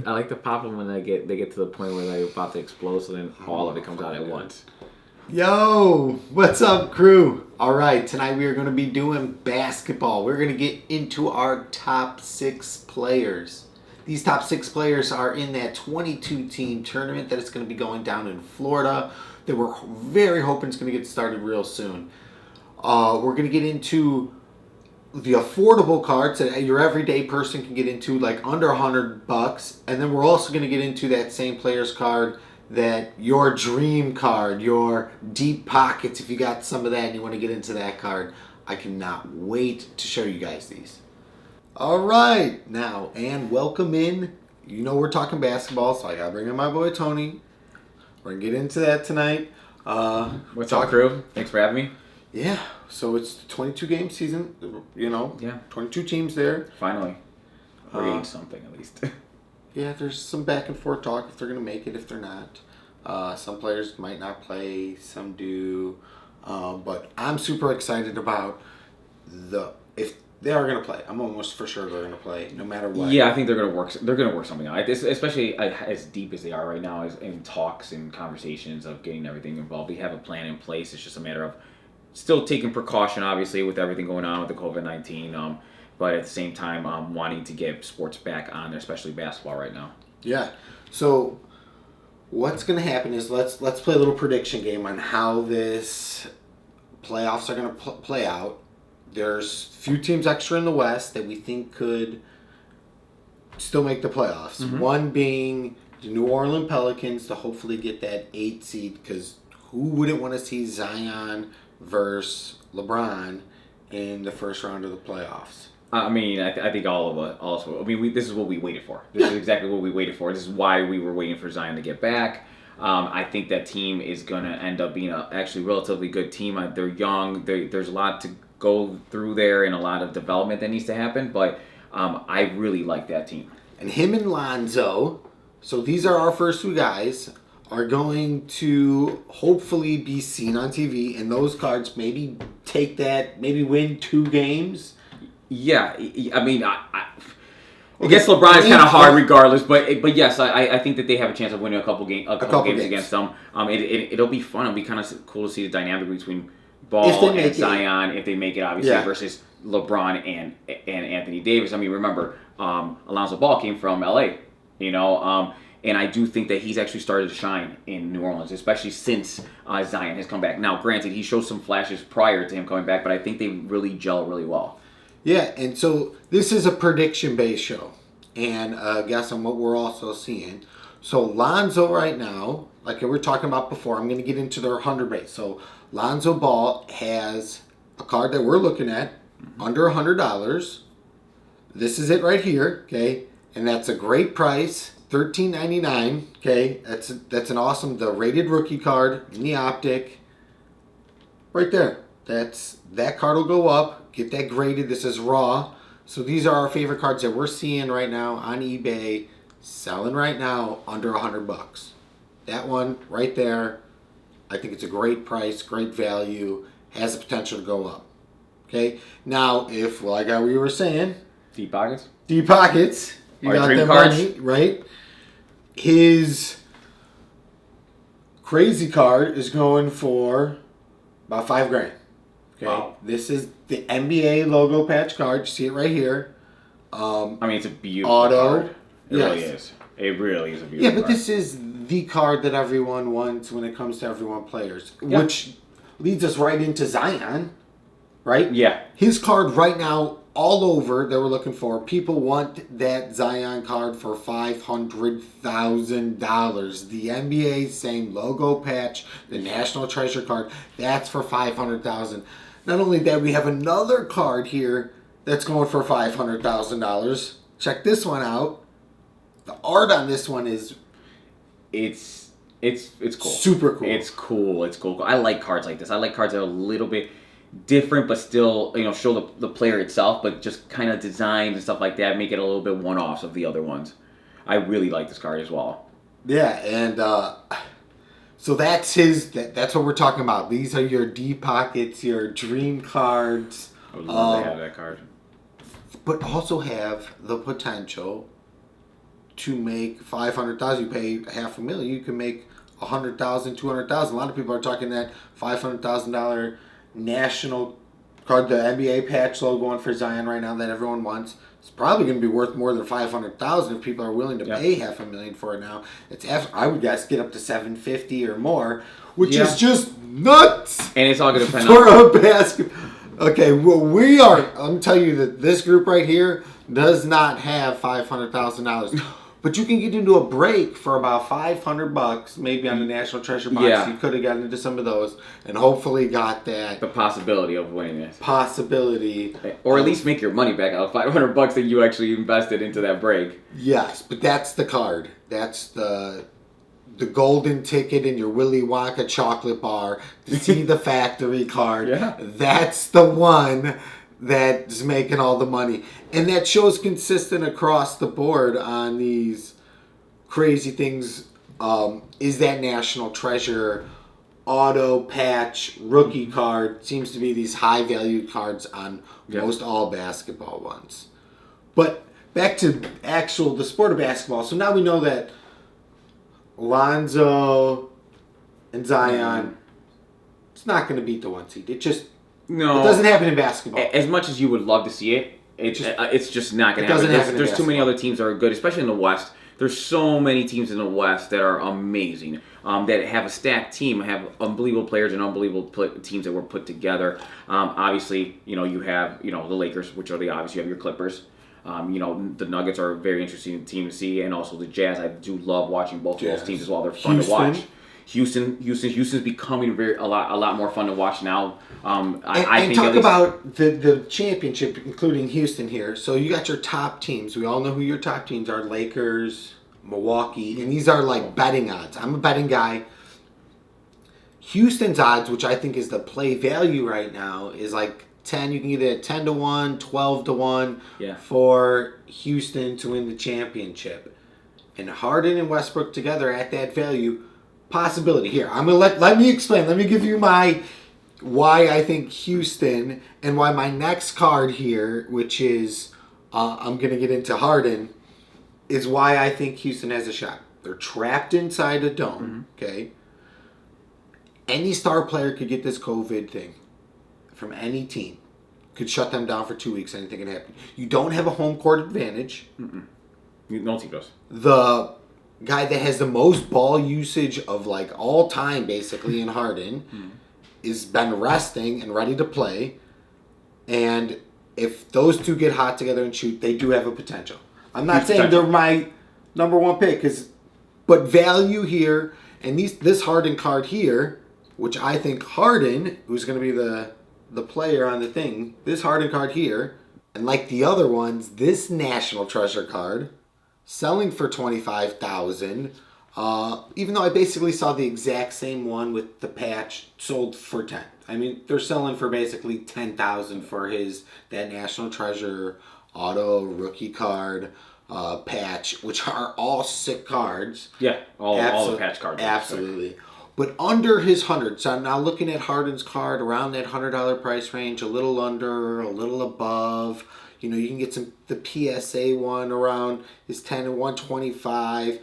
I like to pop them when they get to the point where they're about to explode, so then all of it comes out at once. Yo, what's up, crew? All right, tonight we are going to be doing basketball. We're going to get into our top 6 players. These top 6 players are in that 22-team tournament that is going to be going down in Florida that we're very hoping is going to get started real soon. We're going to get into the affordable cards that your everyday person can get into, like under $100, and then we're also going to get into that same player's card, that your dream card, your deep pockets. If you got some of that and you want to get into that card, I cannot wait to show you guys these. All right, now, and welcome in. You know we're talking basketball, so I gotta bring in my boy Tony. We're gonna get into that tonight. What's up, crew? Thanks for having me. Yeah, so it's the 22-game season, you know. Yeah. 22 teams there. Finally. We're getting something, at least. Yeah, there's some back and forth talk if they're going to make it, if they're not. Some players might not play, some do. But I'm super excited about if they are going to play. I'm almost for sure they're going to play, no matter what. Yeah, I think they're going to work. They're going to work something out, especially as deep as they are right now, in talks and conversations of getting everything involved. They have a plan in place. It's just a matter of still taking precaution, obviously, with everything going on with the COVID-19. But at the same time, wanting to get sports back on there, especially basketball right now. Yeah. So what's going to happen is let's play a little prediction game on how this playoffs are going to play out. There's a few teams extra in the West that we think could still make the playoffs. Mm-hmm. One being the New Orleans Pelicans to hopefully get that 8 seed, because who wouldn't want to see Zion versus LeBron in the first round of the playoffs? I mean, I think all of us also. I mean, this is what we waited for. This is exactly what we waited for. This is why we were waiting for Zion to get back. I think that team is going to end up being a actually relatively good team. They're young. There's a lot to go through there and a lot of development that needs to happen. But I really like that team. And him and Lonzo, so these are our first 2 guys, are going to hopefully be seen on TV. And those cards maybe take that, maybe win 2 games. Yeah, I mean, I guess LeBron is kind of hard regardless, but yes, I think that they have a chance of winning a couple games against them. It'll be fun. It'll be kind of cool to see the dynamic between Ball and Zion if they make it, obviously, versus LeBron and Anthony Davis. I mean, remember, Alonzo Ball came from LA, you know, and I do think that he's actually started to shine in New Orleans, especially since Zion has come back. Now, granted, he showed some flashes prior to him coming back, but I think they really gel really well. Yeah, and so this is a prediction-based show, and guess on what we're also seeing. So Lonzo right now, like we were talking about before, I'm going to get into their 100 base. So Lonzo Ball has a card that we're looking at under $100. This is it right here, okay, and that's a great price, $13.99. Okay, that's an awesome, the rated rookie card in the optic, right there. That card will go up. Get that graded. This is raw. So these are our favorite cards that we're seeing right now on eBay, selling right now under $100. That one right there, I think it's a great price, great value, has the potential to go up. Okay. Now, if like we were saying, deep pockets, you got the money, right? His crazy card is going for about $5,000. Okay, wow. This is the NBA logo patch card. You see it right here. I mean, it's a beautiful card. It really is. It really is a beautiful card. Yeah, but this is the card that everyone wants when it comes to everyone players, which leads us right into Zion, right? Yeah. His card right now, all over that we're looking for. People want that Zion card for $500,000. The NBA same logo patch, the National Treasure card, that's for $500,000. Not only that, we have another card here that's going for $500,000. Check this one out. The art on this one is it's cool. Super cool. It's cool. I like cards like this. I like cards that are a little bit different, but still, show the player itself, but just kind of designed and stuff like that, make it a little bit one-offs of the other ones. I really like this card as well. Yeah, and so that's that's what we're talking about. These are your deep pockets, your dream cards. I would love to have that card. But also have the potential to make 500,000, you pay $500,000. You can make 100,000, 200,000. A lot of people are talking that $500,000 national card, the NBA patch logo on for Zion right now that everyone wants. It's probably going to be worth more than 500,000 if people are willing to pay $500,000 for it now. I would guess get up to 750 or more, which is just nuts. And it's all going to depend for a basketball. Okay, well, I'm telling you that this group right here does not have $500,000. But you can get into a break for about $500, maybe on the National Treasure box. Yeah. You could have gotten into some of those and hopefully got that. The possibility of winning this. Possibility. Or at least make your money back out of $500 that you actually invested into that break. Yes, but that's the card. That's the golden ticket in your Willy Wonka chocolate bar to see the factory card. Yeah. That's the one that's making all the money. And that shows consistent across the board on these crazy things. Is that National Treasure auto patch rookie card seems to be these high value cards on most all basketball ones. But back to the sport of basketball. So now we know that Lonzo and Zion, it's not going to beat the 1 seed. It doesn't happen in basketball. As much as you would love to see it, it's just not going to happen. There's too many other teams that are good, especially in the West. There's so many teams in the West that are amazing, that have a stacked team, have unbelievable players and unbelievable teams that were put together. Obviously, you have the Lakers, which are the obvious. You have your Clippers. The Nuggets are a very interesting team to see, and also the Jazz. I do love watching both of those teams as well. They're fun to watch. Houston's becoming a lot more fun to watch now. I think talk about the championship, including Houston here. So you got your top teams. We all know who your top teams are: Lakers, Milwaukee, and these are like betting odds. I'm a betting guy. Houston's odds, which I think is the play value right now, is like 10. You can get it at 10-1, 12-1 for Houston to win the championship. And Harden and Westbrook together at that value. Possibility here. I'm gonna let me explain. Let me give you why I think Houston and why my next card here, which is I'm gonna get into Harden, is why I think Houston has a shot. They're trapped inside a dome. Okay. Any star player could get this COVID thing from any team. Could shut them down for 2 weeks. Anything can happen. You don't have a home court advantage. No team does. The guy that has the most ball usage of like all time basically in Harden is been resting and ready to play, and if those two get hot together and shoot, they do have a potential. I'm not saying they're my number one pick, but value here, and this Harden card here, which I think Harden, who's going to be the player on the thing, this Harden card here, and like the other ones, this National Treasure card selling for $25,000, even though I basically saw the exact same one with the patch sold for $10,000. I mean, they're selling for basically $10,000 for that National Treasure auto rookie card patch, which are all sick cards. Yeah, all the patch cards. Absolutely. But under his 100, so I'm now looking at Harden's card around that $100 price range, a little under, a little above. You can get the PSA one around is 10 and 125.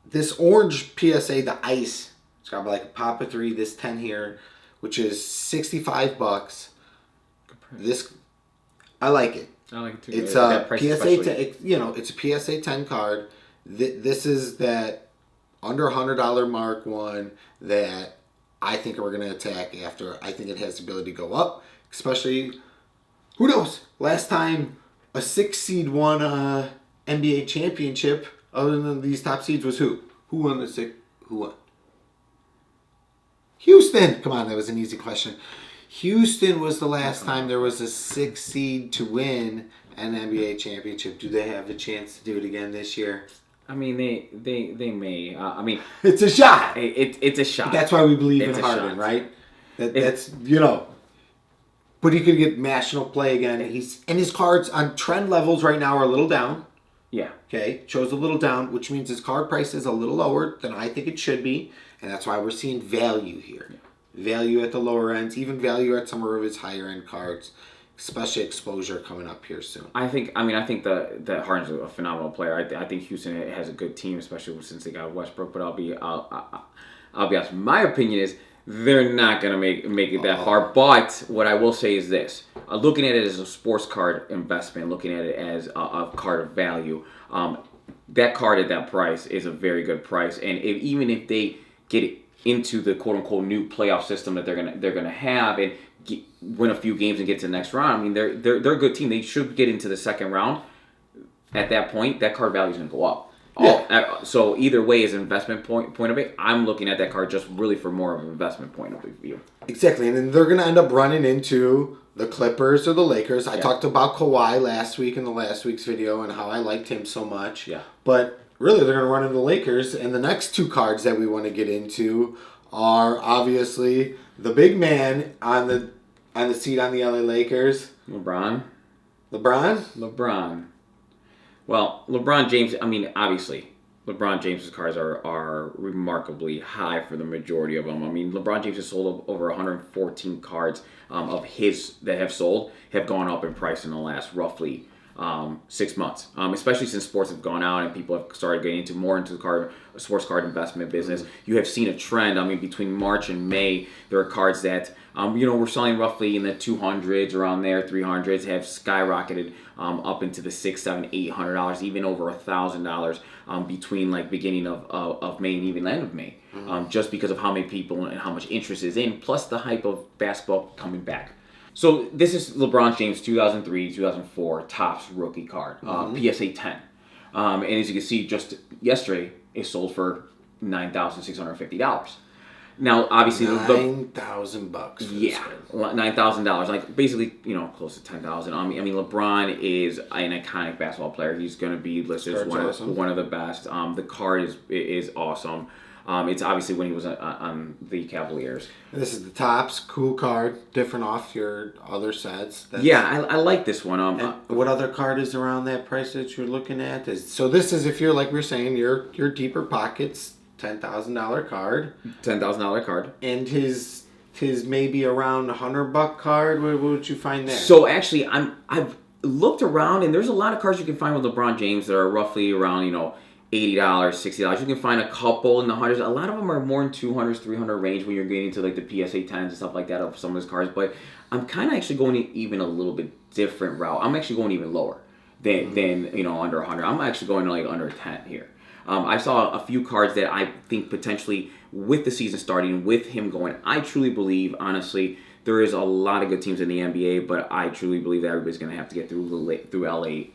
This orange PSA, the ice, it's got like a pop of 3. This 10 here, which is $65. This, I like it. I like it too. It's a PSA 10. It's a PSA 10 card. This is that under $100 mark one that I think we're going to attack after. I think it has the ability to go up, especially. Who knows? Last time a 6 seed won a NBA championship, other than these top seeds, was who? Who won the 6? Who won? Houston. Come on, that was an easy question. Houston was the last time there was a 6 seed to win an NBA championship. Do they have the chance to do it again this year? I mean, they may. It's a shot. It's a shot. That's why we believe in Harden, right? That's. But he could get national play again. And his cards on trend levels right now are a little down. Yeah. Okay. Shows a little down, which means his card price is a little lower than I think it should be. And that's why we're seeing value here. Yeah. Value at the lower ends, even value at some of his higher end cards. especially exposure coming up here soon. I think that Harden's a phenomenal player. I think Houston has a good team, especially since they got Westbrook. But I'll be honest. My opinion is they're not gonna make it that far. But what I will say is this: looking at it as a sports card investment, looking at it as a card of value, that card at that price is a very good price. And even if they get into the quote unquote new playoff system that they're gonna have and win a few games and get to the next round, I mean they're a good team. They should get into the second round. At that point, that card value is gonna go up. Yeah. So either way, as an investment point of it, I'm looking at that card just really for more of an investment point of view. Exactly, and then they're gonna end up running into the Clippers or the Lakers. I talked about Kawhi last week in the last week's video and how I liked him so much. Yeah. But really, they're gonna run into the Lakers, and the next two cards that we want to get into are obviously the big man on the seat on the LA Lakers. LeBron. Well, LeBron James, I mean, obviously, LeBron James' cards are remarkably high for the majority of them. I mean, LeBron James has sold over 114 cards of his that have sold, have gone up in price in the last roughly 6 months, especially since sports have gone out and people have started getting more into the sports card investment business. You have seen a trend. I mean, between March and May, there are cards that we're selling roughly in the 200s, around there, 300s, have skyrocketed up into the $600, $700, $800, even over $1,000 between like beginning of May and even end of May, just because of how many people and how much interest is in, plus the hype of basketball coming back. So this is LeBron James 2003-2004 Topps rookie card, PSA 10. And as you can see, just yesterday, it sold for $9,650. Now, obviously, $9,000. Yeah, $9,000. Like basically, close to $10,000. I mean, LeBron is an iconic basketball player. He's going to be listed as one of the best. The card is awesome. It's obviously when he was on the Cavaliers. And this is the Topps cool card, different off your other sets. I like this one. What other card is around that price that you're looking at? So this is, if you're like we're saying, your deeper pockets, $10,000 card. $10,000 card. And his maybe around $100 card. What would you find there? So actually, I've looked around, and there's a lot of cards you can find with LeBron James that are roughly around $80, $60. You can find a couple in the hundreds. A lot of them are more in 200s, 300 range when you're getting to like the PSA 10s and stuff like that of some of his cards. But I'm kind of actually going even a little bit different route. I'm actually going even lower than under 100. I'm actually going to like under 10 here. I saw a few cards that I think potentially, with the season starting, with him going, I truly believe, honestly, there is a lot of good teams in the NBA, but I truly believe that everybody's going to have to get through LA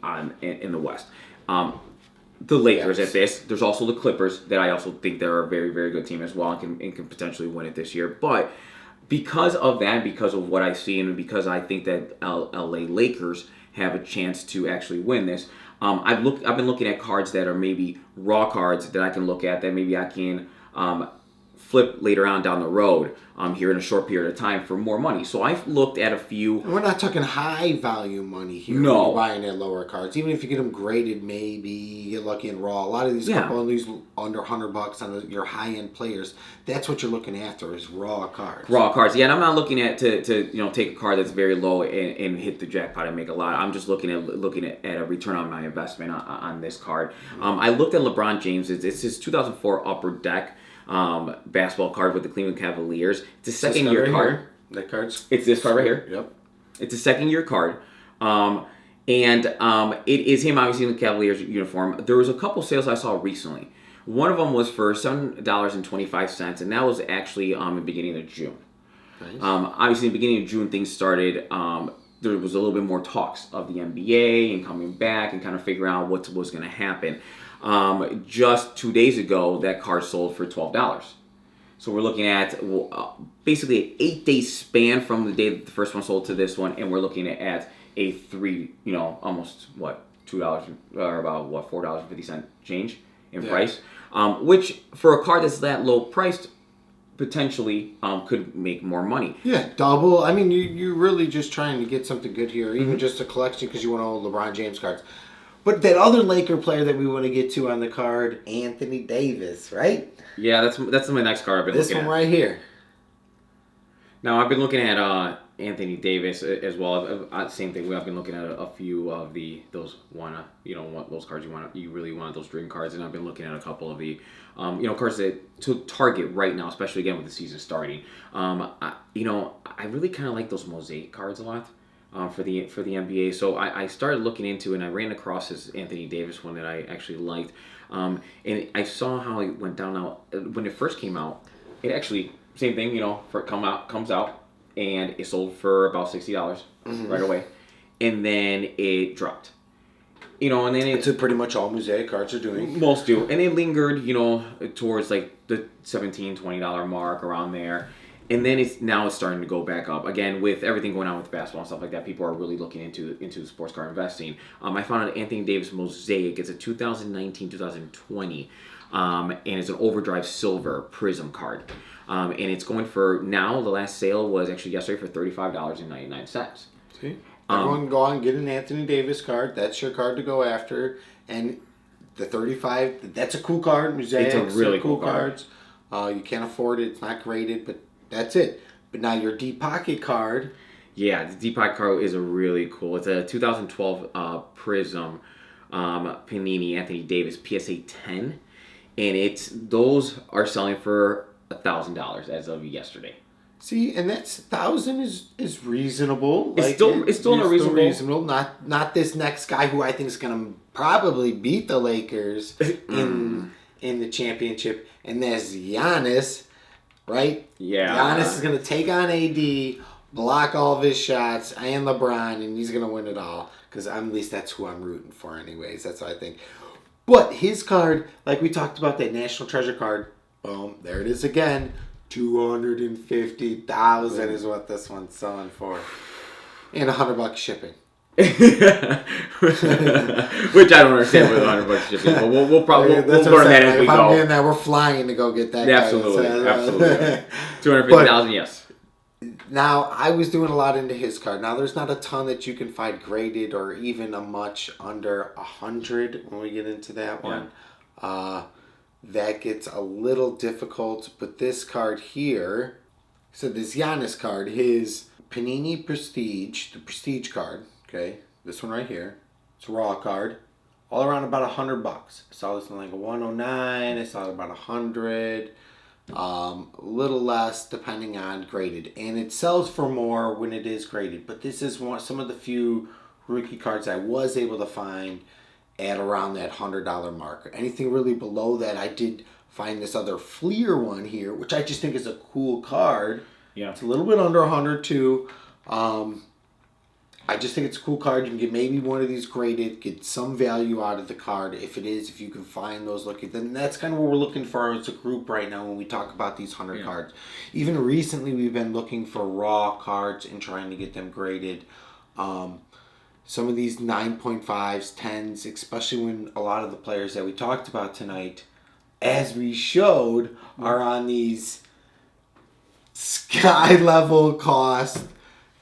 in the West. The Lakers at this. There's also the Clippers that I also think they're a very, very good team as well and can potentially win it this year. But because of that, because of what I see, and because I think that LA Lakers have a chance to actually win this, I've been looking at cards that are maybe raw cards that I can look at that maybe I can flip later on down the road here in a short period of time for more money. So I've looked at a few. And we're not talking high value money here. No. When you're buying at lower cards. Even if you get them graded, maybe you get lucky in raw. A lot of these couple of these under $100 on your high end players, that's what you're looking after is raw cards. Raw cards. Yeah, and I'm not looking at to take a card that's very low and hit the jackpot and make a lot. I'm just looking at a return on my investment on this card. I looked at LeBron James. It's his 2004 Upper Deck basketball card with the Cleveland Cavaliers. It's a second year card. That card's. It's this card right here. Yep. It's a second year card. And it is him obviously in the Cavaliers uniform. There was a couple sales I saw recently. One of them was for $7.25, and that was actually in the beginning of June. Nice. Obviously, in the beginning of June, things started. There was a little bit more talks of the NBA and coming back and kind of figuring out what was going to happen. Just 2 days ago, that card sold for $12. So we're looking at basically an 8-day span from the day that the first one sold to this one, and we're looking at a almost $2 or about $4.50 change in price, which for a card that's that low priced, potentially could make more money. Yeah, double. I mean, you're really just trying to get something good here, even just a collection because you want all LeBron James cards. But that other Laker player that we want to get to on the card, Anthony Davis, right? Yeah, that's my next card I've been looking at. This one right here. Now, I've been looking at Anthony Davis as well. Same thing. I've been looking at a few of those those cards you really want, those dream cards, and I've been looking at a couple of the cards that to target right now, especially again with the season starting. I really kind of like those mosaic cards a lot. For the NBA, so I started looking into it, and I ran across this Anthony Davis one that I actually liked, and I saw how it went down. Now when it first came out, it actually same thing, comes out, and it sold for about $60 right away, and then it dropped. And then it's pretty much all mosaic cards are doing. Most do, and it lingered, towards like the $17-$20 mark around there. And then it's starting to go back up again with everything going on with basketball and stuff like that. People are really looking into sports card investing. I found an Anthony Davis Mosaic. It's a 2019-2020, and it's an overdrive silver prism card. And it's going for now. The last sale was actually yesterday for $35.99. See, everyone go on and get an Anthony Davis card. That's your card to go after. And the 35. That's a cool card. Mosaics, it's a really cool cards. You can't afford it. It's not graded, but. That's it. But now your Deep Pocket card. Yeah, the Deep Pocket card is a really cool. It's a 2012 Prism Panini Anthony Davis PSA 10, and those are selling for $1,000 as of yesterday. See, and that's $1,000 is reasonable. It's still reasonable. Not this next guy who I think is going to probably beat the Lakers in the championship, and that's Giannis. Right? Yeah. Giannis is going to take on AD, block all of his shots, and LeBron, and he's going to win it all. Because at least that's who I'm rooting for anyways. That's what I think. But his card, like we talked about, that National Treasure card, boom, there it is again. $250,000 is what this one's selling for. And $100 shipping. Which I don't understand with $100 shipping, but we'll probably learn that as we go. If I'm getting that, we're flying to go get that. Absolutely. $250,000, yes. Now I was doing a lot into his card. Now there's not a ton that you can find graded or even a much under 100 when we get into that one. That gets a little difficult. But this card here, so this Giannis card, his Panini Prestige, the Prestige card. Okay, this one right here. It's a raw card. All around about $100. I saw this in like a 109. I saw it about 100. A little less depending on graded. And it sells for more when it is graded. But this is some of the few rookie cards I was able to find at around that $100 mark. Anything really below that, I did find this other Fleer one here, which I just think is a cool card. Yeah. It's a little bit under 100 too. I just think it's a cool card. You can get maybe one of these graded, get some value out of the card. If you can find those looking, then that's kind of what we're looking for as a group right now when we talk about these 100 cards. Even recently, we've been looking for raw cards and trying to get them graded. Some of these 9.5s, 10s, especially when a lot of the players that we talked about tonight, as we showed, are on these sky level cost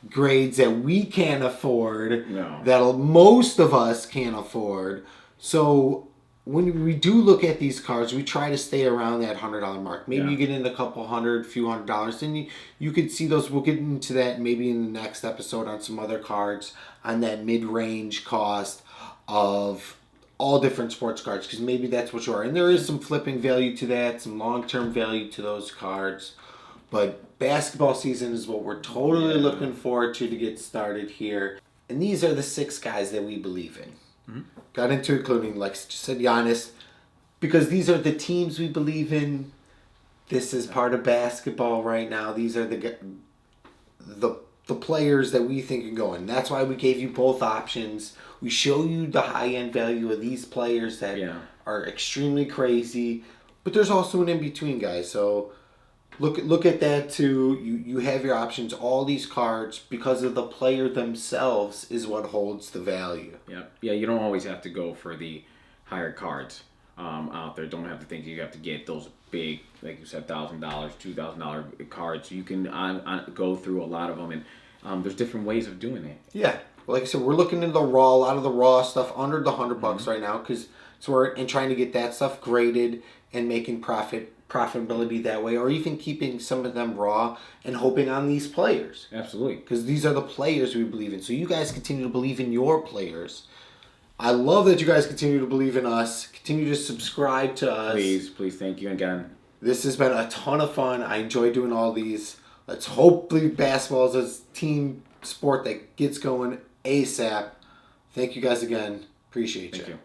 grades that we can't afford, that most of us can't afford. So when we do look at these cards, we try to stay around that $100 mark. Maybe you get in a couple hundred, few $100s, then you could see those. We'll get into that maybe in the next episode on some other cards on that mid-range cost of all different sports cards, because maybe that's what you are. And there is some flipping value to that, some long-term value to those cards. But basketball season is what we're totally looking forward to get started here. And these are the 6 guys that we believe in. Mm-hmm. Got into including, like just said, Giannis, because these are the teams we believe in. This is part of basketball right now. These are the players that we think can go in. That's why we gave you both options. We show you the high-end value of these players that are extremely crazy. But there's also an in-between, guys. So Look at that too. You have your options. All these cards, because of the player themselves, is what holds the value. Yeah. You don't always have to go for the higher cards out there. Don't have to think you have to get those big, like you said, $1,000, $2,000 cards. You can go through a lot of them, and there's different ways of doing it. Yeah, like I said, we're looking into a lot of the raw stuff under the $100 right now, because So we're trying to get that stuff graded and making profitability that way, or even keeping some of them raw and hoping on these players. Absolutely. Because these are the players we believe in. So you guys continue to believe in your players. I love that you guys continue to believe in us. Continue to subscribe to us. Please, thank you again. This has been a ton of fun. I enjoy doing all these. Let's hopefully basketball is a team sport that gets going ASAP. Thank you guys again. Appreciate you. Thank you.